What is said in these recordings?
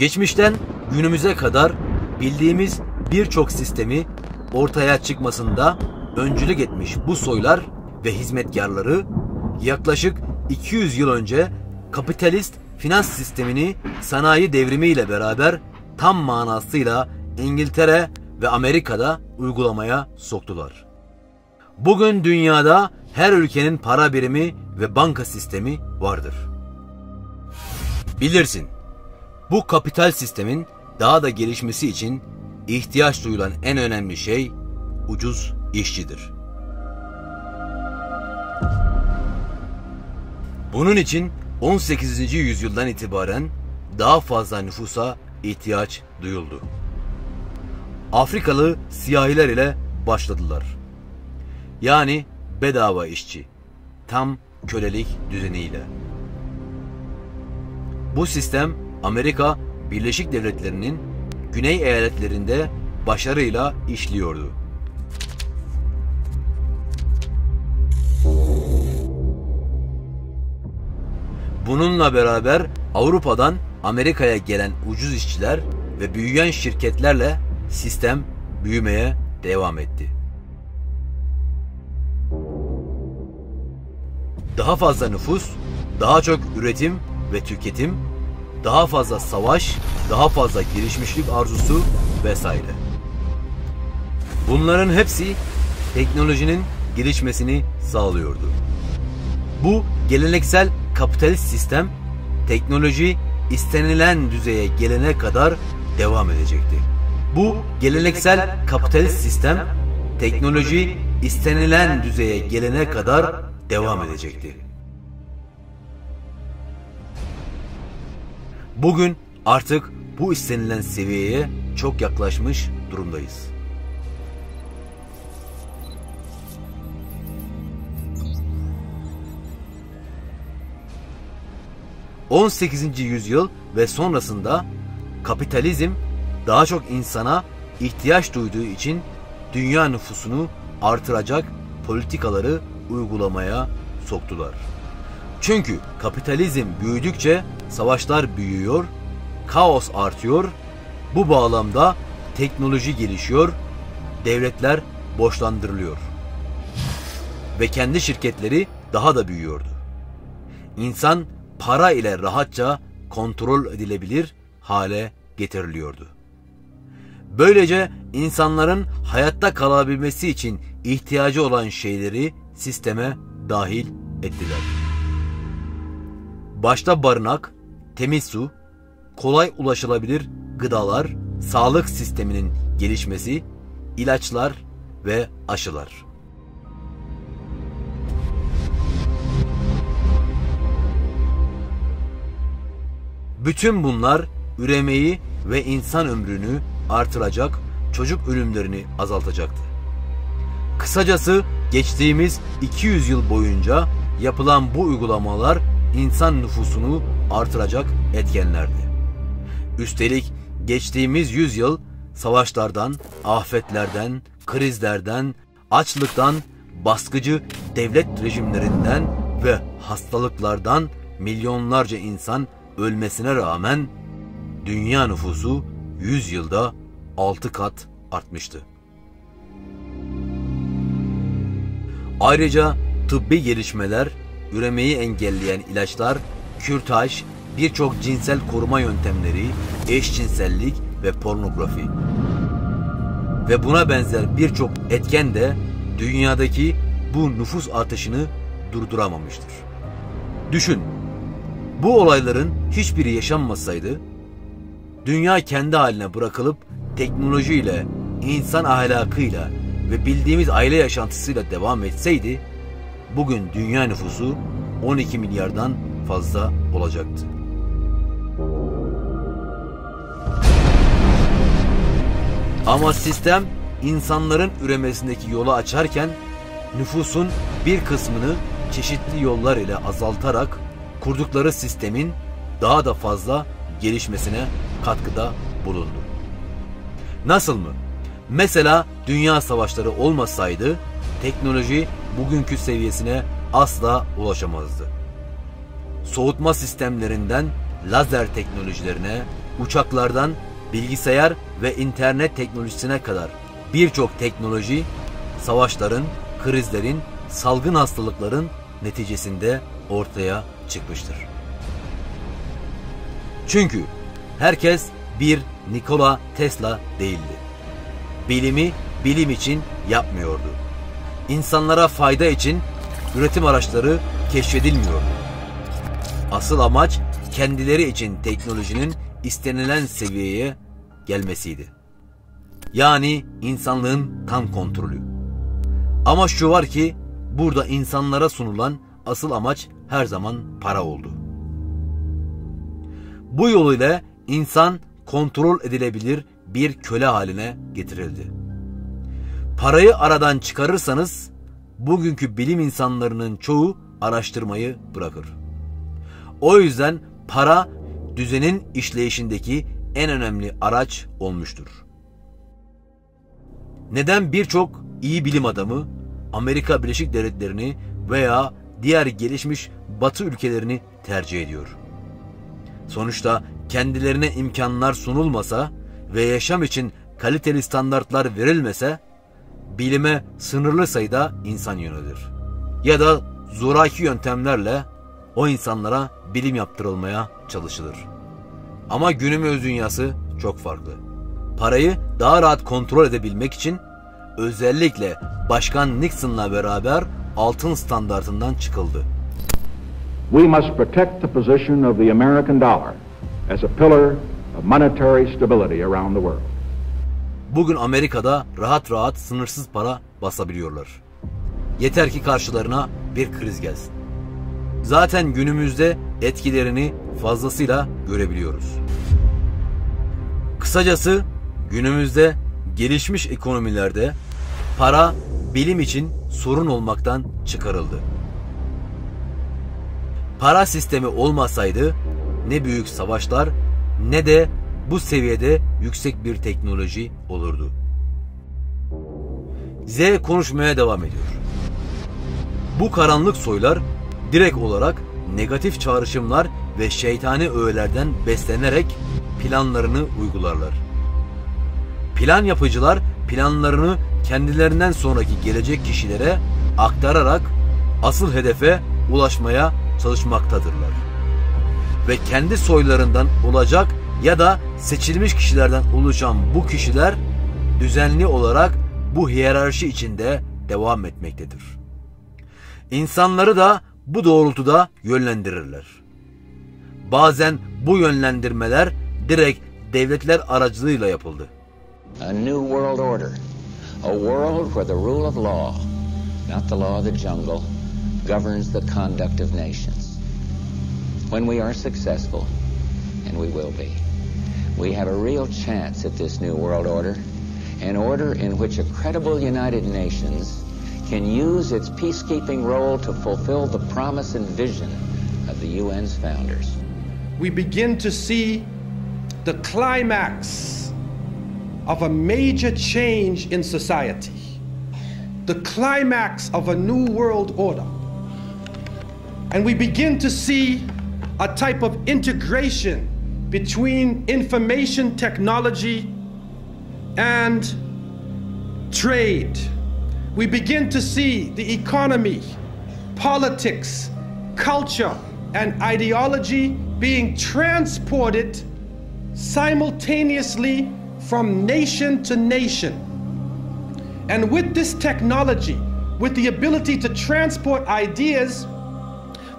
Geçmişten günümüze kadar bildiğimiz birçok sistemi ortaya çıkmasında öncülük etmiş bu soylar ve hizmetkarları yaklaşık 200 yıl önce kapitalist finans sistemini sanayi devrimiyle beraber tam manasıyla İngiltere ve Amerika'da uygulamaya soktular. Bugün dünyada her ülkenin para birimi ve banka sistemi vardır. Bilirsin, bu kapital sistemin daha da gelişmesi için ihtiyaç duyulan en önemli şey ucuz işçidir. Bunun için 18. yüzyıldan itibaren daha fazla nüfusa ihtiyaç duyuldu. Afrikalı siyahiler ile başladılar. Yani bedava işçi, tam kölelik düzeniyle. Bu sistem Amerika Birleşik Devletleri'nin güney eyaletlerinde başarıyla işliyordu. Bununla beraber Avrupa'dan Amerika'ya gelen ucuz işçiler ve büyüyen şirketlerle sistem büyümeye devam etti. Daha fazla nüfus, daha çok üretim ve tüketim, daha fazla savaş, daha fazla gelişmişlik arzusu vesaire. Bunların hepsi teknolojinin gelişmesini sağlıyordu. Bu geleneksel kapitalist sistem teknoloji istenilen düzeye gelene kadar devam edecekti. Bu geleneksel kapitalist sistem teknoloji istenilen düzeye gelene kadar devam edecekti. Bugün artık bu istenilen seviyeye çok yaklaşmış durumdayız. ...18. yüzyıl ve sonrasında kapitalizm daha çok insana ihtiyaç duyduğu için dünya nüfusunu artıracak politikaları uygulamaya soktular. Çünkü kapitalizm büyüdükçe savaşlar büyüyor, kaos artıyor, bu bağlamda teknoloji gelişiyor, devletler borçlandırılıyor ve kendi şirketleri daha da büyüyordu. İnsan para ile rahatça kontrol edilebilir hale getiriliyordu. Böylece insanların hayatta kalabilmesi için ihtiyacı olan şeyleri sisteme dahil ettiler. Başta barınak, temiz su, kolay ulaşılabilir gıdalar, sağlık sisteminin gelişmesi, ilaçlar ve aşılar. Bütün bunlar üremeyi ve insan ömrünü artıracak, çocuk ölümlerini azaltacaktı. Kısacası geçtiğimiz 200 yıl boyunca yapılan bu uygulamalar insan nüfusunu artıracak etkenlerdi. Üstelik geçtiğimiz 100 yıl savaşlardan, afetlerden, krizlerden, açlıktan, baskıcı devlet rejimlerinden ve hastalıklardan milyonlarca insan ölmesine rağmen dünya nüfusu 100 yılda 6 kat artmıştı. Ayrıca tıbbi gelişmeler, üremeyi engelleyen ilaçlar, kürtaj, birçok cinsel koruma yöntemleri, eşcinsellik ve pornografi ve buna benzer birçok etken de dünyadaki bu nüfus artışını durduramamıştır. Düşün, bu olayların hiçbiri yaşanmasaydı, dünya kendi haline bırakılıp teknolojiyle, insan ahlakıyla ve bildiğimiz aile yaşantısıyla devam etseydi, bugün dünya nüfusu 12 milyardan fazla olacaktı. Ama sistem insanların üremesindeki yolu açarken nüfusun bir kısmını çeşitli yollar ile azaltarak kurdukları sistemin daha da fazla gelişmesine katkıda bulundu. Nasıl mı? Mesela dünya savaşları olmasaydı teknoloji bugünkü seviyesine asla ulaşamazdı. Soğutma sistemlerinden lazer teknolojilerine, uçaklardan bilgisayar ve internet teknolojisine kadar birçok teknoloji, savaşların, krizlerin, salgın hastalıkların neticesinde ortaya çıkmıştır. Çünkü herkes bir Nikola Tesla değildi. Bilimi bilim için yapmıyordu. İnsanlara fayda için üretim araçları keşfedilmiyordu. Asıl amaç kendileri için teknolojinin istenilen seviyeye gelmesiydi. Yani insanlığın tam kontrolü. Ama şu var ki burada insanlara sunulan asıl amaç her zaman para oldu. Bu yol ile insan kontrol edilebilir bir köle haline getirildi. Parayı aradan çıkarırsanız bugünkü bilim insanlarının çoğu araştırmayı bırakır. O yüzden para düzenin işleyişindeki en önemli araç olmuştur. Neden birçok iyi bilim adamı Amerika Birleşik Devletleri'ni veya diğer gelişmiş Batı ülkelerini tercih ediyor? Sonuçta kendilerine imkanlar sunulmasa ve yaşam için kaliteli standartlar verilmese bilime sınırlı sayıda insan yönelir. Ya da zoraki yöntemlerle o insanlara bilim yaptırılmaya çalışılır. Ama günümüz dünyası çok farklı. Parayı daha rahat kontrol edebilmek için özellikle Başkan Nixon'la beraber altın standartından çıkıldı. We must protect the position of the American dollar as a pillar of monetary stability around the world. Bugün Amerika'da rahat rahat sınırsız para basabiliyorlar. Yeter ki karşılarına bir kriz gelsin. Zaten günümüzde etkilerini fazlasıyla görebiliyoruz. Kısacası günümüzde gelişmiş ekonomilerde para bilim için sorun olmaktan çıkarıldı. Para sistemi olmasaydı ne büyük savaşlar ne de bu seviyede yüksek bir teknoloji olurdu. Z konuşmaya devam ediyor. Bu karanlık soylar direkt olarak negatif çağrışımlar ve şeytani öğelerden beslenerek planlarını uygularlar. Plan yapıcılar planlarını kendilerinden sonraki gelecek kişilere aktararak asıl hedefe ulaşmaya çalışmaktadırlar. Ve kendi soylarından olacak ya da seçilmiş kişilerden oluşan bu kişiler düzenli olarak bu hiyerarşi içinde devam etmektedir. İnsanları da bu doğrultuda yönlendirirler. Bazen bu yönlendirmeler direkt devletler aracılığıyla yapıldı. A new world order. A world where the rule of law, not the law of the jungle, governs the conduct of nations. When we are successful, and we will be, we have a real chance at this new world order, an order in which a credible United Nations can use its peacekeeping role to fulfill the promise and vision of the UN's founders. We begin to see the climax of a major change in society, the climax of a new world order. And we begin to see a type of integration between information technology and trade. We begin to see the economy, politics, culture, and ideology being transported simultaneously from nation to nation. And with this technology, with the ability to transport ideas,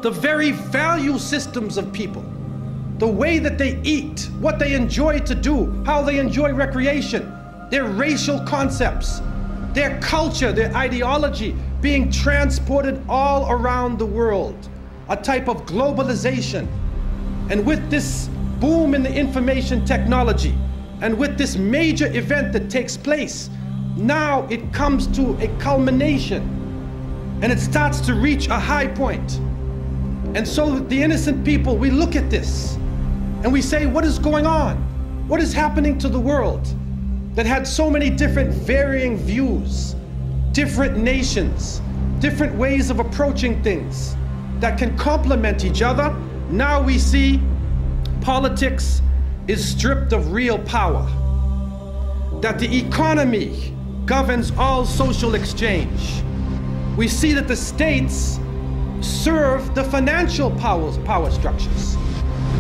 the very value systems of people, the way that they eat, what they enjoy to do, how they enjoy recreation, their racial concepts, their culture, their ideology being transported all around the world, a type of globalization. And with this boom in the information technology, and with this major event that takes place, now it comes to a culmination, and it starts to reach a high point. And so the innocent people, we look at this, and we say, what is going on? What is happening to the world that had so many different varying views, different nations, different ways of approaching things that can complement each other? Now we see politics is stripped of real power, that the economy governs all social exchange. We see that the states serve the financial power structures,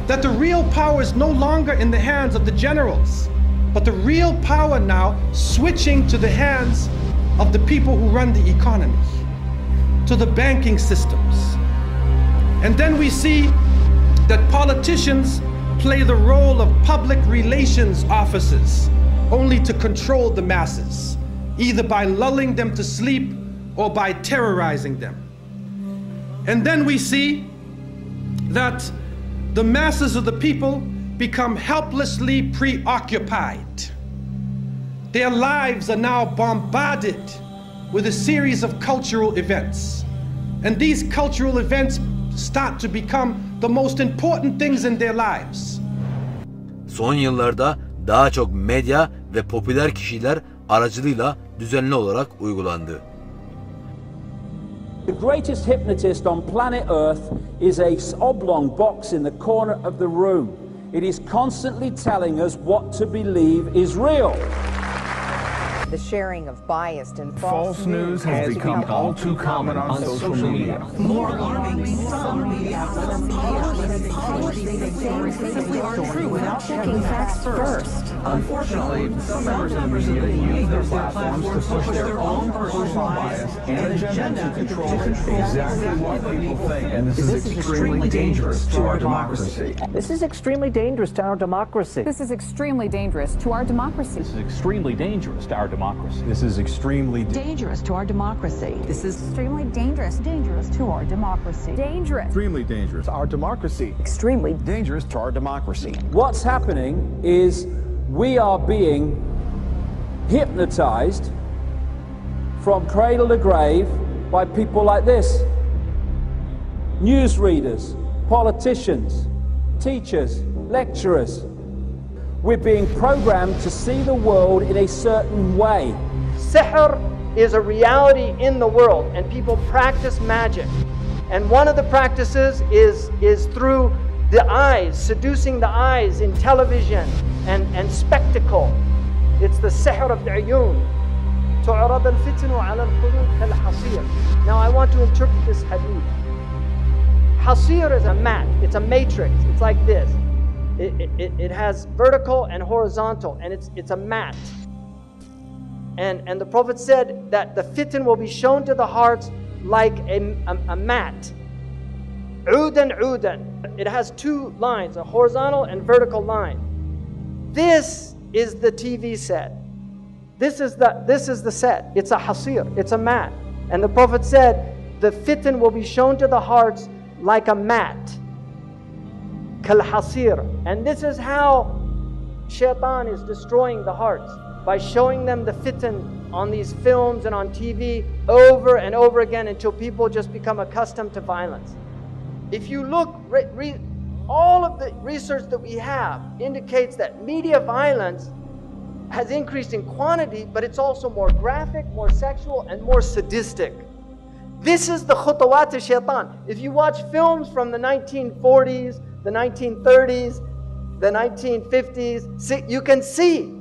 that the real power is no longer in the hands of the generals, but the real power now switching to the hands of the people who run the economy, to the banking systems. And then we see that politicians play the role of public relations officers only to control the masses, either by lulling them to sleep or by terrorizing them. And then we see that the masses of the people become helplessly preoccupied. Their lives are now bombarded with a series of cultural events. And these cultural events start to become the most important things in their lives. Son yıllarda daha çok medya ve popüler kişiler aracılığıyla düzenli olarak uygulandı. The greatest hypnotist on planet Earth is a oblong box in the corner of the room. It is constantly telling us what to believe is real. The sharing of biased and false news has become all too common on social media. More alarming, some media outlets simply aren't true without checking facts first. Unfortunately, some members of the media use their platforms to push their own personal bias and agenda to control exactly what people think. And this is extremely dangerous to our democracy. This is extremely dangerous to our democracy. This is extremely dangerous to our democracy. This is extremely dangerous to our democracy. This is extremely dangerous to our democracy. This is extremely dangerous to our democracy. Dangerous. Extremely dangerous to our democracy. Extremely dangerous to our democracy. What's happening is we are being hypnotized from cradle to grave by people like this. Newsreaders, politicians, teachers, lecturers. We're being programmed to see the world in a certain way. Sihr is a reality in the world, and people practice magic. And one of the practices is through the eyes, seducing the eyes in television and spectacle. It's the sihr of the ayun. تعرض الفتن على القلوب كالحصير. Now I want to interpret this hadith. Hasir is a mat, it's a matrix, it's like this. It has vertical and horizontal, and it's a mat. And the Prophet said that the fitan will be shown to the hearts like a mat. Udan udan. It has two lines, a horizontal and vertical line. This is the TV set. This is the set. It's a hasir, it's a mat. And the Prophet said the fitan will be shown to the hearts like a mat. Kal-hasir. And this is how shaitan is destroying the hearts, by showing them the fitan on these films and on TV over and over again until people just become accustomed to violence. If you look, all of the research that we have indicates that media violence has increased in quantity, but it's also more graphic, more sexual, and more sadistic. This is the khutawat of shaitan. If you watch films from the 1940s, the 1930s, the 1950s, you can see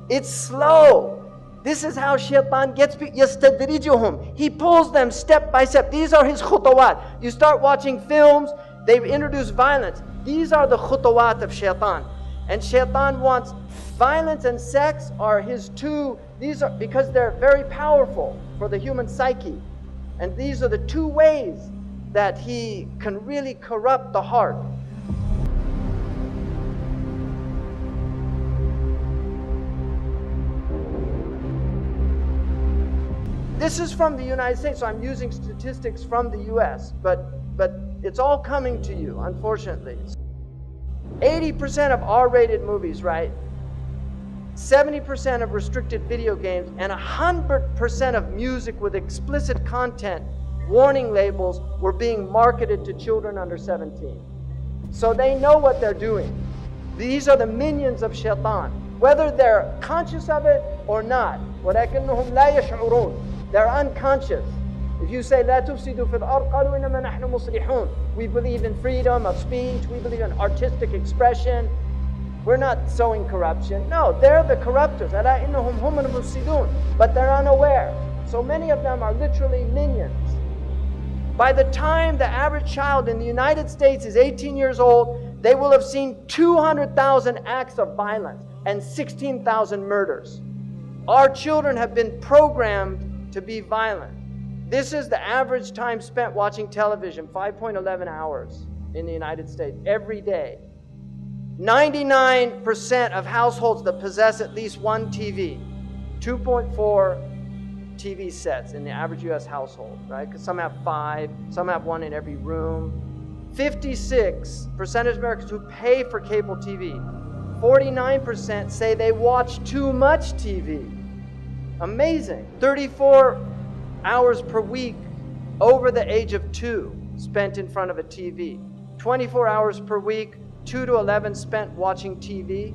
it's slow. This is how shaitan gets people. يَسْتَدْرِجُهُمْ. He pulls them step by step. These are his khutawat. You start watching films, they've introduced violence. These are the khutawat of shaitan. And shaitan wants violence and sex are his two, these are because they're very powerful for the human psyche. And these are the two ways that he can really corrupt the heart. This is from the United States, so I'm using statistics from the US, but it's all coming to you, unfortunately. 80% of R-rated movies, right? 70% of restricted video games, and 100% of music with explicit content, warning labels, were being marketed to children under 17. So they know what they're doing. These are the minions of shaitan, whether they're conscious of it or not. وَلَكِنَّهُمْ لَا يَشْعُرُونَ. They're unconscious. If you say, لَا تُفْسِدُوا فِي الْأَرْضِ قَالُوا إِنَّمَا نَحْنُ مُصْلِحُونَ. We believe in freedom of speech, we believe in artistic expression. We're not sowing corruption. No, they're the corruptors. But they're unaware. So many of them are literally minions. By the time the average child in the United States is 18 years old, they will have seen 200,000 acts of violence and 16,000 murders. Our children have been programmed to be violent. This is the average time spent watching television, 5.11 hours in the United States every day. 99% of households that possess at least one TV, 2.4 TV sets in the average US household, right? Because some have 5, some have 1 in every room. 56% of Americans who pay for cable TV, 49% say they watch too much TV. Amazing. 34 hours per week over the age of 2 spent in front of a TV. 24 hours per week, 2 to 11 spent watching TV.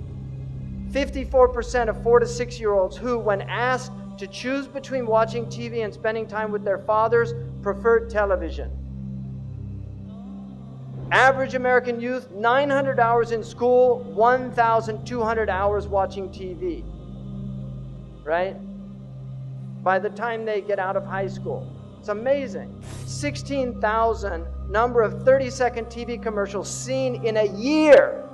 54% of 4 to 6-year-olds who, when asked to choose between watching TV and spending time with their fathers, preferred television. Average American youth, 900 hours in school, 1,200 hours watching TV. Right? By the time they get out of high school. It's amazing. 16,000 number of 30-second TV commercials seen in a year.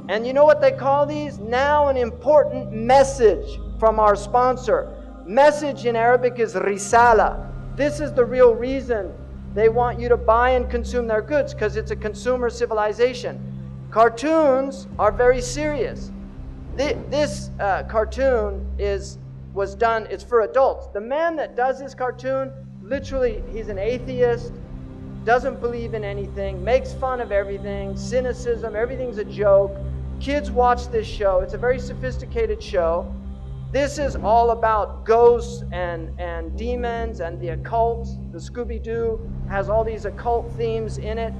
And you know what they call these? Now an important message from our sponsor. Message in Arabic is risala. This is the real reason they want you to buy and consume their goods, because it's a consumer civilization. Cartoons are very serious. This cartoon was done, it's for adults. The man that does this cartoon, literally, he's an atheist, doesn't believe in anything, makes fun of everything, cynicism, everything's a joke. Kids watch this show. It's a very sophisticated show. This is all about ghosts and demons and the occult. The Scooby-Doo has all these occult themes in it.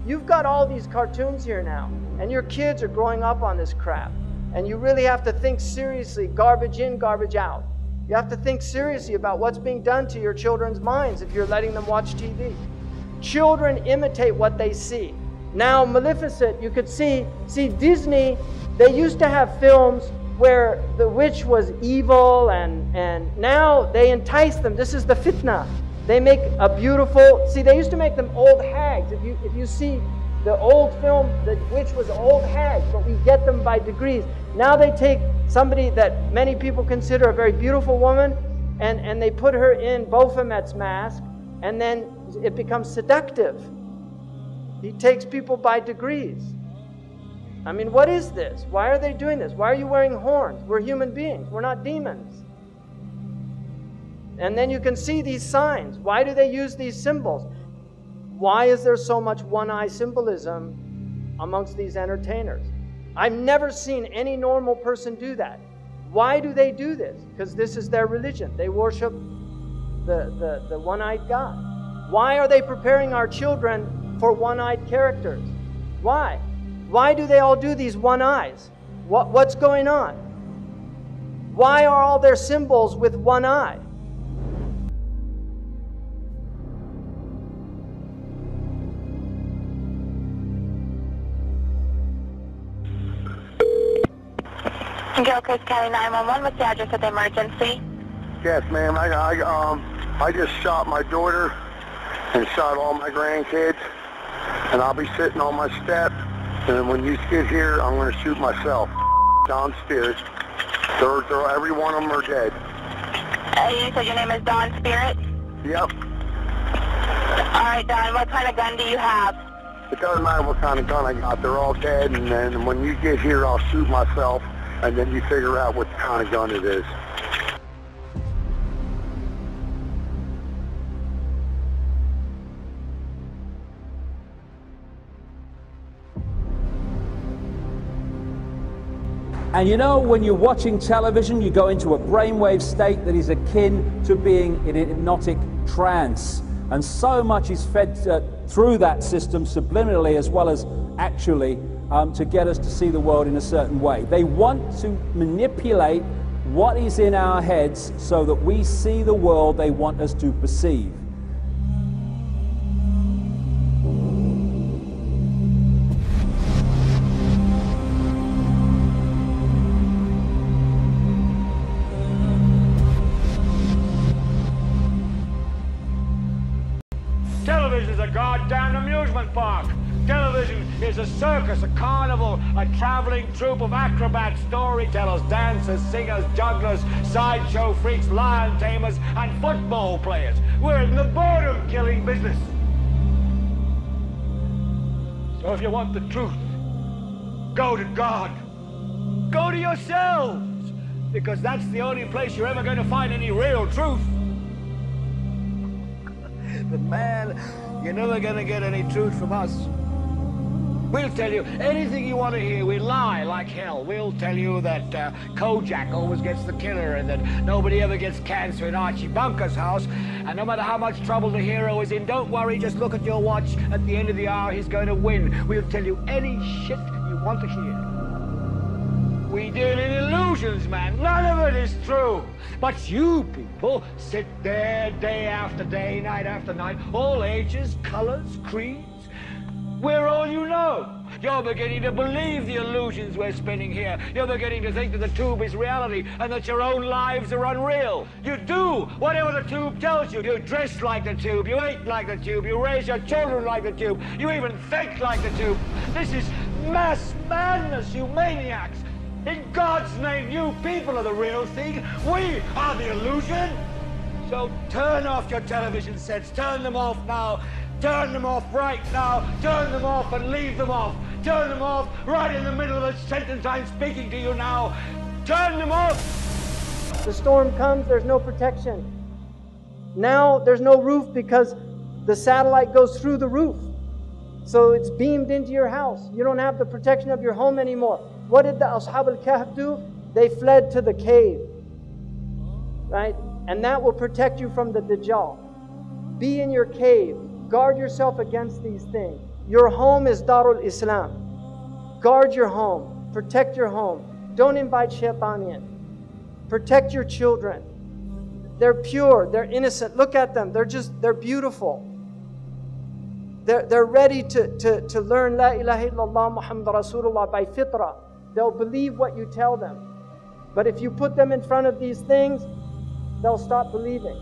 You've got all these cartoons here now, and your kids are growing up on this crap. And you really have to think seriously, garbage in, garbage out. You have to think seriously about what's being done to your children's minds if you're letting them watch TV. Children imitate what they see. Now, Maleficent, you could see Disney, they used to have films where the witch was evil, and now they entice them. This is the fitna. They make a beautiful, they used to make them old hags. If you see the old film, the witch was an old hag, but we get them by degrees. Now they take somebody that many people consider a very beautiful woman, and they put her in Baphomet's mask, and then it becomes seductive. He takes people by degrees. I mean, what is this? Why are they doing this? Why are you wearing horns? We're human beings. We're not demons. And then you can see these signs. Why do they use these symbols? Why is there so much one-eye symbolism amongst these entertainers? I've never seen any normal person do that. Why do they do this? Because this is their religion. They worship the one-eyed God. Why are they preparing our children for one-eyed characters? Why? Why do they all do these one eyes? What's going on? Why are all their symbols with one eye? Gilchrist County 911, what's the address of the emergency? Yes, ma'am. I just shot my daughter and shot all my grandkids, and I'll be sitting on my step, and when you get here, I'm going to shoot myself downstairs. Every one of them are dead. You said your name is Don Spirit? Yep. All right, Don, what kind of gun do you have? It doesn't matter what kind of gun I got. They're all dead, and then when you get here, I'll shoot myself, and then you figure out what kind of gun it is. And you know, when you're watching television, you go into a brainwave state that is akin to being in a hypnotic trance. And so much is fed through that system subliminally as well as actually to get us to see the world in a certain way. They want to manipulate what is in our heads so that we see the world they want us to perceive. Television's a goddamn amusement park. Television is a circus, a carnival, a traveling troupe of acrobats, storytellers, dancers, singers, jugglers, sideshow freaks, lion tamers, and football players. We're in the boredom-killing business. So if you want the truth, go to God. Go to yourselves, because that's the only place you're ever going to find any real truth. But man, you're never going to get any truth from us. We'll tell you anything you want to hear. We lie like hell. We'll tell you that Kojak always gets the killer and that nobody ever gets cancer in Archie Bunker's house. And no matter how much trouble the hero is in, don't worry, just look at your watch. At the end of the hour, he's going to win. We'll tell you any shit you want to hear. We deal in illusions, man. None of it is true. But you people sit there day after day, night after night, all ages, colors, creeds. We're all you know. You're beginning to believe the illusions we're spinning here. You're beginning to think that the tube is reality and that your own lives are unreal. You do whatever the tube tells you. You dress like the tube. You eat like the tube. You raise your children like the tube. You even think like the tube. This is mass madness, you maniacs. In God's name, you people are the real thing. We are the illusion. So turn off your television sets. Turn them off now. Turn them off right now. Turn them off and leave them off. Turn them off right in the middle of the sentence I'm speaking to you now. Turn them off. The storm comes, there's no protection. Now there's no roof because the satellite goes through the roof. So it's beamed into your house. You don't have the protection of your home anymore. What did the Ashab al-Kahf do? They fled to the cave. Right? And that will protect you from the Dajjal. Be in your cave. Guard yourself against these things. Your home is Darul Islam. Guard your home. Protect your home. Don't invite shaitan in. Protect your children. They're pure. They're innocent. Look at them. They're beautiful. They're ready to learn La ilaha illallah Muhammad Rasulullah by fitrah. They'll believe what you tell them. But if you put them in front of these things, they'll stop believing.